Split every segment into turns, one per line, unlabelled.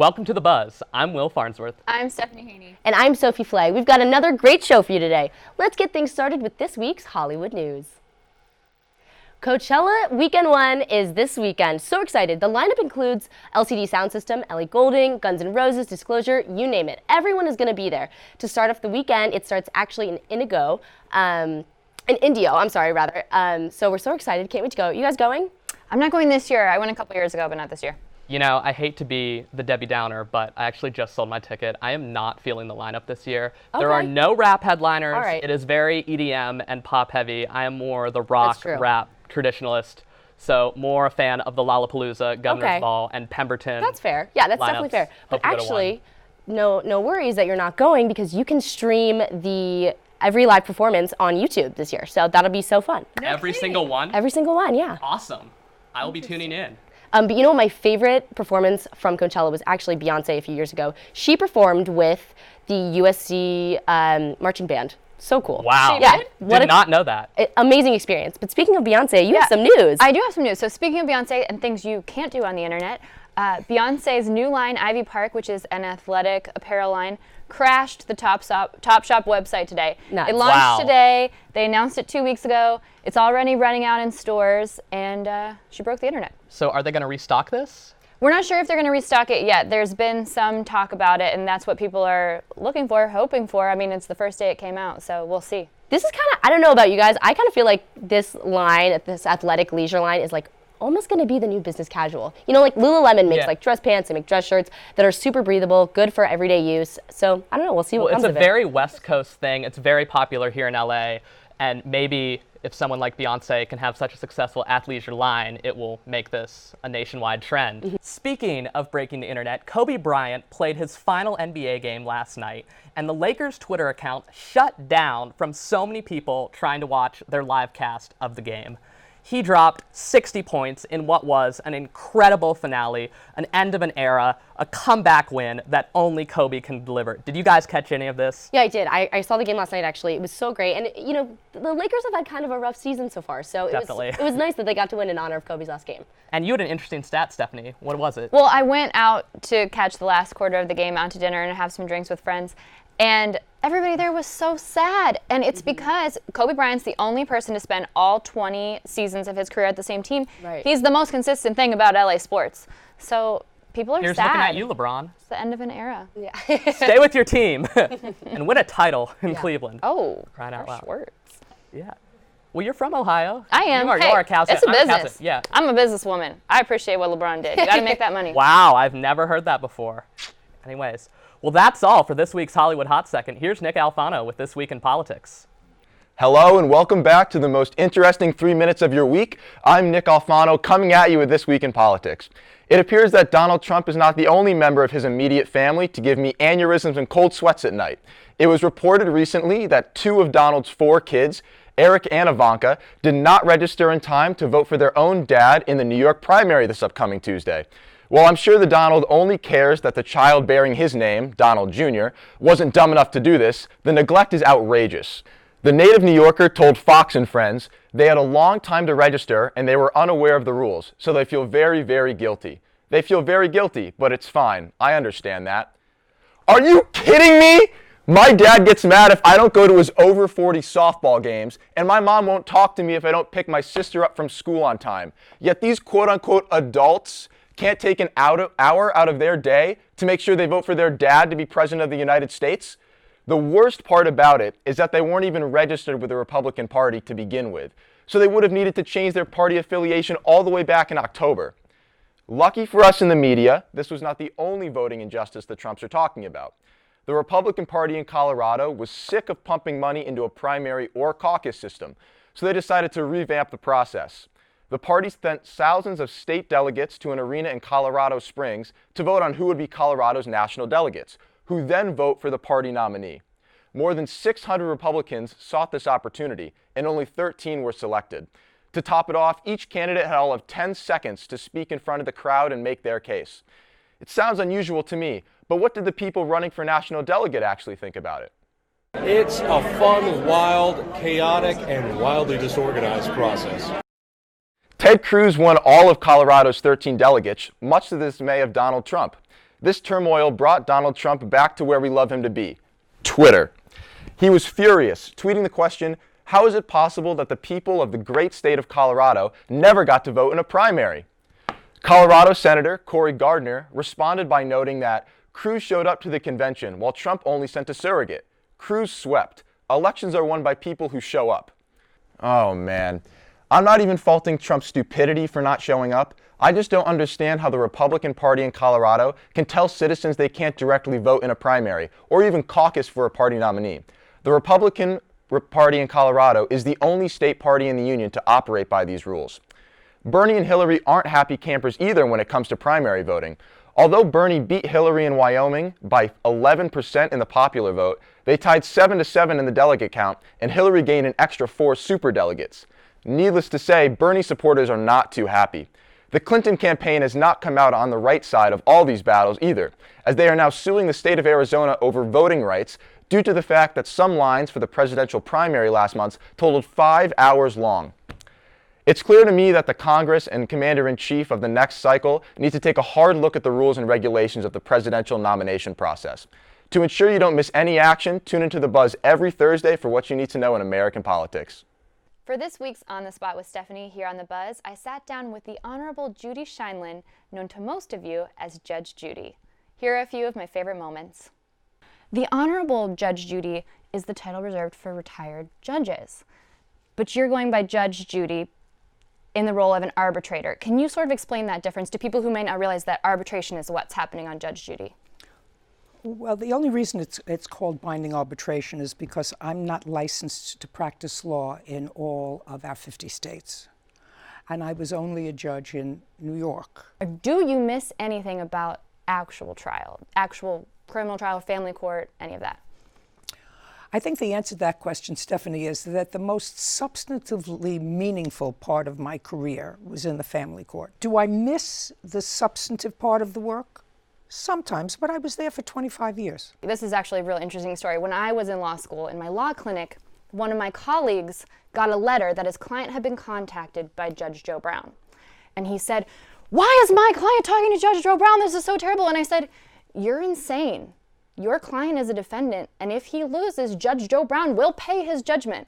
Welcome to The Buzz. I'm Will Farnsworth.
I'm Stephanie Haney.
And I'm Sophie Flay. We've got another great show for you today. Let's get things started with this week's Hollywood news. Coachella Weekend 1 is this weekend. So excited. The lineup includes LCD Sound System, Ellie Goulding, Guns N' Roses, Disclosure, you name it. Everyone is going to be there. To start off the weekend, it starts actually in Indio. So we're so excited. Can't wait to go. You guys going?
I'm not going this year. I went a couple years ago, but not this year.
You know, I hate to be the Debbie Downer, but I actually just sold my ticket. I am not feeling the lineup this year. Okay. There are no rap headliners.
All right.
It is very EDM and pop heavy. I am more the rock, rap traditionalist. So more a fan of the Lollapalooza, Governor's Ball, and Pemberton.
That's fair. Yeah, that's definitely fair. But actually, no worries that you're not going because you can stream every live performance on YouTube this year. So that'll be so fun.
Every single one?
Every single one, yeah.
Awesome. I will be tuning in.
But you know what my favorite performance from Coachella was actually Beyonce a few years ago. She performed with the USC marching band. So cool.
Wow.
Yeah.
Did not know that.
Amazing experience. But speaking of Beyonce, you have some news.
I do have some news. So speaking of Beyonce and things you can't do on the internet, Beyonce's new line, Ivy Park, which is an athletic apparel line, crashed the Topshop website today.
Nuts.
It launched today. They announced it 2 weeks ago. It's already running out in stores, and she broke the internet.
So are they going to restock this?
We're not sure if they're going to restock it yet. There's been some talk about it, and that's what people are looking for, hoping for. I mean, it's the first day it came out, so we'll see.
This is kind of, I don't know about you guys, I kind of feel like this line, this athletic leisure line is like almost going to be the new business casual. You know, like Lululemon makes like dress pants, they make dress shirts that are super breathable, good for everyday use. So I don't know, we'll see what comes of it.
It's a very West Coast thing. It's very popular here in LA, and maybe if someone like Beyonce can have such a successful athleisure line, it will make this a nationwide trend. Mm-hmm. Speaking of breaking the internet, Kobe Bryant played his final NBA game last night, and the Lakers' Twitter account shut down from so many people trying to watch their live cast of the game. He dropped 60 points in what was an incredible finale, an end of an era, a comeback win that only Kobe can deliver. Did you guys catch any of this?
Yeah, I did. I saw the game last night, actually. It was so great. And, you know, the Lakers have had kind of a rough season so far, so it was nice that they got to win in honor of Kobe's last game.
And you had an interesting stat, Stephanie. What was it?
Well, I went out to catch the last quarter of the game, out to dinner and have some drinks with friends. And everybody there was so sad. And it's because Kobe Bryant's the only person to spend all 20 seasons of his career at the same team.
Right.
He's the most consistent thing about LA sports. So people are
Here's
sad.
Looking at you, LeBron.
It's the end of an era.
Yeah.
Stay with your team and win a title in Cleveland.
Oh,
crying out loud.
Words.
Yeah. Well, you're from Ohio.
I am.
You are a Cal fan.
It's a business.
Yeah.
I'm a businesswoman. I appreciate what LeBron did. You got to make that money.
Wow, I've never heard that before. Anyways. Well, that's all for this week's Hollywood Hot Second. Here's Nick Alfano with This Week in Politics.
Hello and welcome back to the most interesting 3 minutes of your week. I'm Nick Alfano coming at you with This Week in Politics. It appears that Donald Trump is not the only member of his immediate family to give me aneurysms and cold sweats at night. It was reported recently that 2 of Donald's 4 kids, Eric and Ivanka, did not register in time to vote for their own dad in the New York primary this upcoming Tuesday. While I'm sure the Donald only cares that the child bearing his name, Donald Jr., wasn't dumb enough to do this, the neglect is outrageous. The native New Yorker told Fox and Friends they had a long time to register and they were unaware of the rules, so they feel very, very guilty. They feel very guilty, but it's fine. I understand that. Are you kidding me? My dad gets mad if I don't go to his over 40 softball games, and my mom won't talk to me if I don't pick my sister up from school on time. Yet these quote-unquote adults can't take an hour out of their day to make sure they vote for their dad to be president of the United States? The worst part about it is that they weren't even registered with the Republican Party to begin with, so they would have needed to change their party affiliation all the way back in October. Lucky for us in the media, this was not the only voting injustice the Trumps are talking about. The Republican Party in Colorado was sick of pumping money into a primary or caucus system, so they decided to revamp the process. The party sent thousands of state delegates to an arena in Colorado Springs to vote on who would be Colorado's national delegates, who then vote for the party nominee. More than 600 Republicans sought this opportunity, and only 13 were selected. To top it off, each candidate had all of 10 seconds to speak in front of the crowd and make their case. It sounds unusual to me, but what did the people running for national delegate actually think about it?
It's a fun, wild, chaotic, and wildly disorganized process.
Ted Cruz won all of Colorado's 13 delegates, much to the dismay of Donald Trump. This turmoil brought Donald Trump back to where we love him to be, Twitter. He was furious, tweeting the question, how is it possible that the people of the great state of Colorado never got to vote in a primary? Colorado Senator Cory Gardner responded by noting that Cruz showed up to the convention while Trump only sent a surrogate. Cruz swept. Elections are won by people who show up. Oh man. I'm not even faulting Trump's stupidity for not showing up. I just don't understand how the Republican Party in Colorado can tell citizens they can't directly vote in a primary or even caucus for a party nominee. The Republican Party in Colorado is the only state party in the union to operate by these rules. Bernie and Hillary aren't happy campers either when it comes to primary voting. Although Bernie beat Hillary in Wyoming by 11% in the popular vote, they tied 7-7 in the delegate count, and Hillary gained an extra 4 superdelegates. Needless to say, Bernie supporters are not too happy. The Clinton campaign has not come out on the right side of all these battles either, as they are now suing the state of Arizona over voting rights due to the fact that some lines for the presidential primary last month totaled 5 hours long. It's clear to me that the Congress and Commander-in-Chief of the next cycle need to take a hard look at the rules and regulations of the presidential nomination process. To ensure you don't miss any action, tune into The Buzz every Thursday for what you need to know in American politics.
For this week's On the Spot with Stephanie here on The Buzz, I sat down with the Honorable Judy Scheinlin, known to most of you as Judge Judy. Here are a few of my favorite moments. The Honorable Judge Judy is the title reserved for retired judges, but you're going by Judge Judy in the role of an arbitrator. Can you sort of explain that difference to people who may not realize that arbitration is what's happening on Judge Judy?
Well, the only reason it's called binding arbitration is because I'm not licensed to practice law in all of our 50 states. And I was only a judge in New York.
Do you miss anything about actual trial, actual criminal trial, family court, any of that?
I think the answer to that question, Stephanie, is that the most substantively meaningful part of my career was in the family court. Do I miss the substantive part of the work? Sometimes, but I was there for 25 years.
This is actually a real interesting story. When I was in law school, in my law clinic, one of my colleagues got a letter that his client had been contacted by Judge Joe Brown. And he said, "Why is my client talking to Judge Joe Brown? This is so terrible." And I said, "You're insane. Your client is a defendant, and if he loses, Judge Joe Brown will pay his judgment."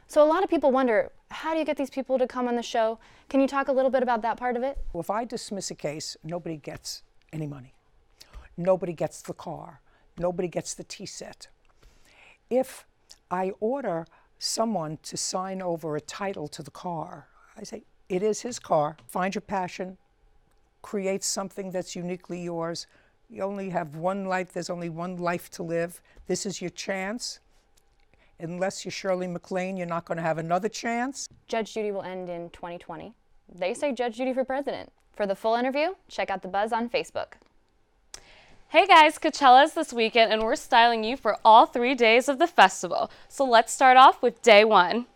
So a lot of people wonder, how do you get these people to come on the show? Can you talk a little bit about that part of it?
Well, if I dismiss a case, nobody gets any money. Nobody gets the car. Nobody gets the tea set. If I order someone to sign over a title to the car, I say, it is his car. Find your passion. Create something that's uniquely yours. You only have one life. There's only one life to live. This is your chance. Unless you're Shirley MacLaine, you're not going to have another chance.
Judge Judy will end in 2020. They say Judge Judy for president. For the full interview, check out The Buzz on Facebook.
Hey guys, Coachella's this weekend and we're styling you for all 3 days of the festival. So let's start off with day 1.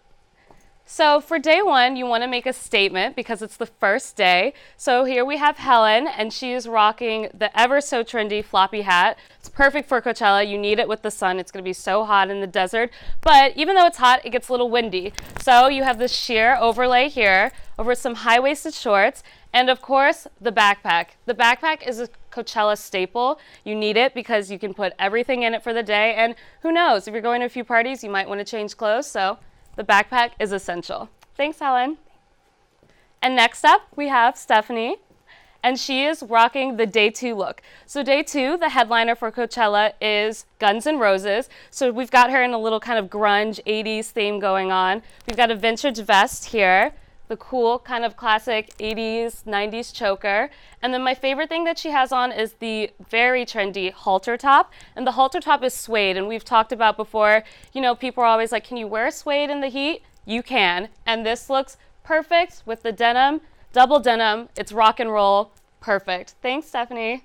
So for day 1, you want to make a statement because it's the first day. So here we have Helen, and she is rocking the ever so trendy floppy hat. It's perfect for Coachella. You need it with the sun. It's going to be so hot in the desert. But even though it's hot, it gets a little windy. So you have this sheer overlay here over some high-waisted shorts. And of course, the backpack. The backpack is a Coachella staple. You need it because you can put everything in it for the day. And who knows, if you're going to a few parties, you might want to change clothes. So the backpack is essential. Thanks, Helen. And next up, we have Stephanie. And she is rocking the day 2 look. So day 2, the headliner for Coachella is Guns N' Roses. So we've got her in a little kind of grunge 80s theme going on. We've got a vintage vest here, the cool kind of classic 80s, 90s choker. And then my favorite thing that she has on is the very trendy halter top. And the halter top is suede. And we've talked about before, you know, people are always like, can you wear suede in the heat? You can. And this looks perfect with the denim, double denim. It's rock and roll. Perfect. Thanks, Stephanie.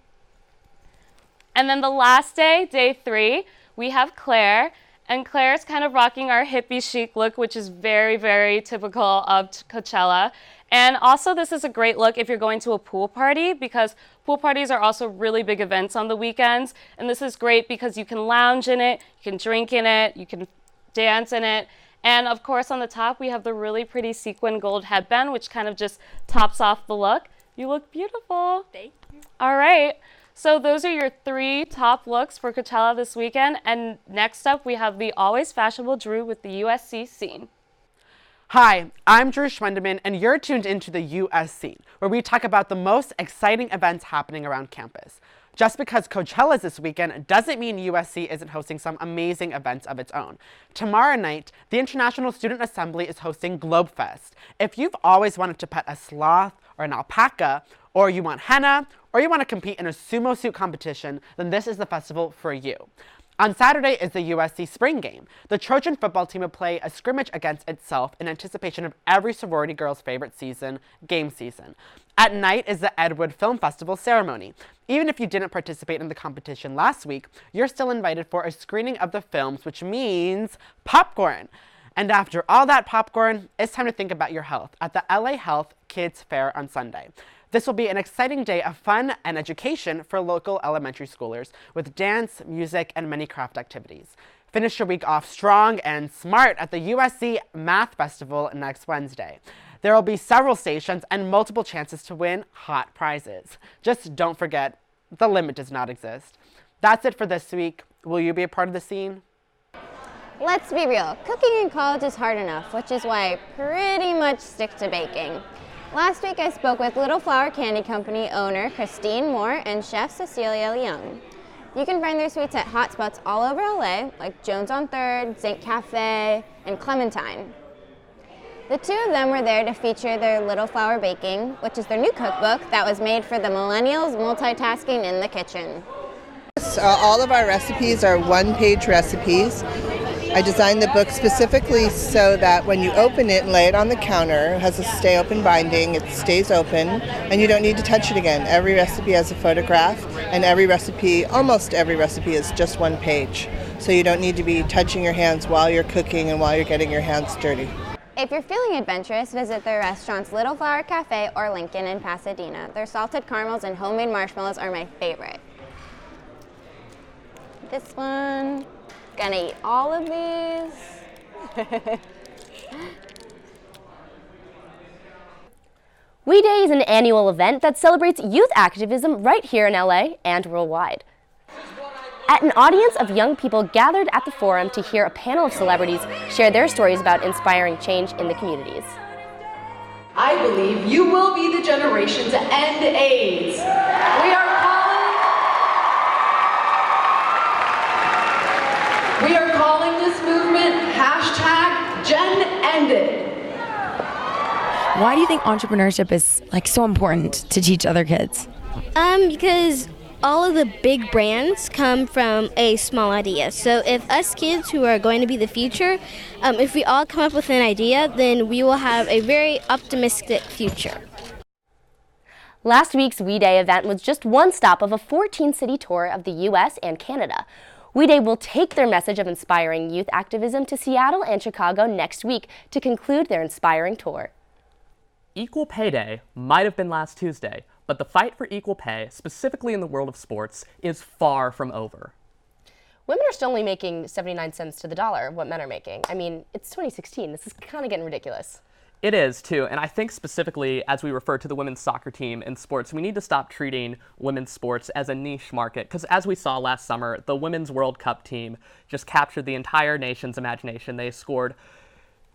And then the last day, day 3, we have Claire. And Claire's kind of rocking our hippie chic look, which is very, very typical of Coachella. And also, this is a great look if you're going to a pool party, because pool parties are also really big events on the weekends. And this is great because you can lounge in it, you can drink in it, you can dance in it. And of course, on the top, we have the really pretty sequin gold headband, which kind of just tops off the look. You look beautiful.
Thank you.
All right. So those are your 3 top looks for Coachella this weekend. And next up, we have the always fashionable Drew with the USC Scene.
Hi, I'm Drew Schwendeman, and you're tuned into the US Scene, where we talk about the most exciting events happening around campus. Just because Coachella is this weekend doesn't mean USC isn't hosting some amazing events of its own. Tomorrow night, the International Student Assembly is hosting GlobeFest. If you've always wanted to pet a sloth or an alpaca, or you want henna, or you want to compete in a sumo suit competition, then this is the festival for you. On Saturday is the USC Spring Game. The Trojan football team will play a scrimmage against itself in anticipation of every sorority girl's favorite season, game season. At night is the Edwood Film Festival ceremony. Even if you didn't participate in the competition last week, you're still invited for a screening of the films, which means popcorn. And after all that popcorn, it's time to think about your health at the LA Health Kids Fair on Sunday. This will be an exciting day of fun and education for local elementary schoolers with dance, music, and many craft activities. Finish your week off strong and smart at the USC Math Festival next Wednesday. There will be several stations and multiple chances to win hot prizes. Just don't forget, the limit does not exist. That's it for this week. Will you be a part of the scene?
Let's be real, cooking in college is hard enough, which is why I pretty much stick to baking. Last week I spoke with Little Flower Candy Company owner Christine Moore and chef Cecilia Leung. You can find their sweets at hotspots all over LA, like Jones on 3rd, Zinc Cafe, and Clementine. The 2 of them were there to feature their Little Flower Baking, which is their new cookbook that was made for the millennials multitasking in the kitchen.
All of our recipes are one-page recipes. I designed the book specifically so that when you open it and lay it on the counter, it has a stay open binding, it stays open, and you don't need to touch it again. Every recipe has a photograph, and almost every recipe is just one page. So you don't need to be touching your hands while you're cooking and while you're getting your hands dirty.
If you're feeling adventurous, visit their restaurants Little Flower Cafe or Lincoln in Pasadena. Their salted caramels and homemade marshmallows are my favorite. This one. Gonna eat all of these.
We Day is an annual event that celebrates youth activism right here in LA and worldwide. At an audience of young people gathered at the forum to hear a panel of celebrities share their stories about inspiring change in the communities.
I believe you will be the generation to end AIDS. We are calling this movement #GenEnded.
Why do you think entrepreneurship is so important to teach other kids?
Because all of the big brands come from a small idea. So if us kids who are going to be the future, if we all come up with an idea, then we will have a very optimistic future.
Last week's We Day event was just one stop of a 14-city tour of the U.S. and Canada. We Day will take their message of inspiring youth activism to Seattle and Chicago next week to conclude their inspiring tour.
Equal Pay Day might have been last Tuesday, but the fight for equal pay, specifically in the world of sports, is far from over.
Women are still only making 79 cents to the dollar of what men are making. I mean, it's 2016. This is kind of getting ridiculous.
It is, too, and I think specifically as we refer to the women's soccer team in sports, we need to stop treating women's sports as a niche market, because as we saw last summer, the Women's World Cup team just captured the entire nation's imagination. They scored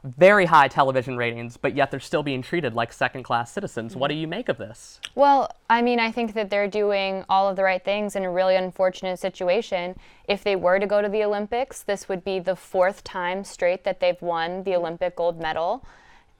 very high television ratings, but yet they're still being treated like second-class citizens. What do you make of this?
Well, I mean, I think that they're doing all of the right things in a really unfortunate situation. If they were to go to the Olympics, this would be the 4th time straight that they've won the Olympic gold medal.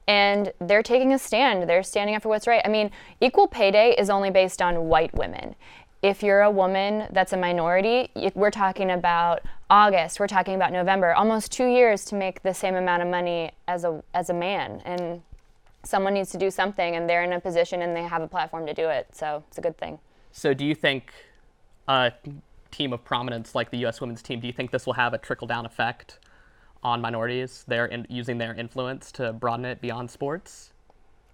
And they're taking a stand. They're standing up for what's right. I mean, equal pay day is only based on white women. If you're a woman that's a minority, we're talking about August, we're talking about November, almost 2 years to make the same amount of money as a man. And someone needs to do something, and they're in a position and they have a platform to do it. So it's a good thing.
So do you think a team of prominence like the U.S. women's team, do you think this will have a trickle-down effect on minorities? They're using their influence to broaden it beyond sports?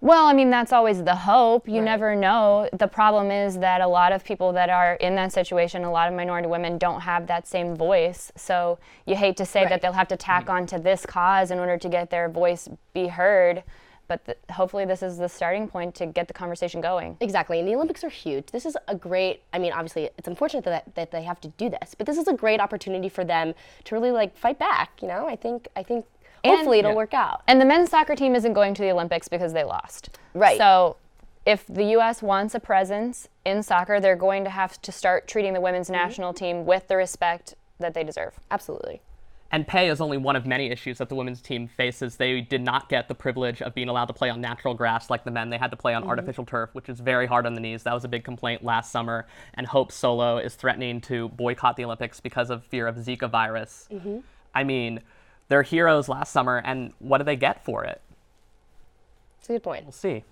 Well, I mean, that's always the hope. You never know. The problem is that a lot of people that are in that situation, a lot of minority women don't have that same voice. So you hate to say that they'll have to tack on to this cause in order to get their voice be heard. But hopefully this is the starting point to get the conversation going.
Exactly, and the Olympics are huge. This is a great, I mean, obviously it's unfortunate that they have to do this, but this is a great opportunity for them to really like fight back, you know? I think hopefully it'll work out.
And the men's soccer team isn't going to the Olympics because they lost.
Right.
So if the U.S. wants a presence in soccer, they're going to have to start treating the women's national team with the respect that they deserve.
Absolutely.
And pay is only one of many issues that the women's team faces. They did not get the privilege of being allowed to play on natural grass like the men. They had to play on artificial turf, which is very hard on the knees. That was a big complaint last summer. And Hope Solo is threatening to boycott the Olympics because of fear of Zika virus. I mean, they're heroes last summer, and what do they get for it?
That's a good point.
We'll see.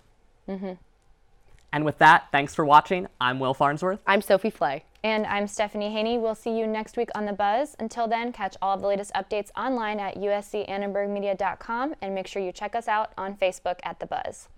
And with that, thanks for watching. I'm Will Farnsworth.
I'm Sophie Flay.
And I'm Stephanie Haney. We'll see you next week on The Buzz. Until then, catch all of the latest updates online at uscannenbergmedia.com and make sure you check us out on Facebook at The Buzz.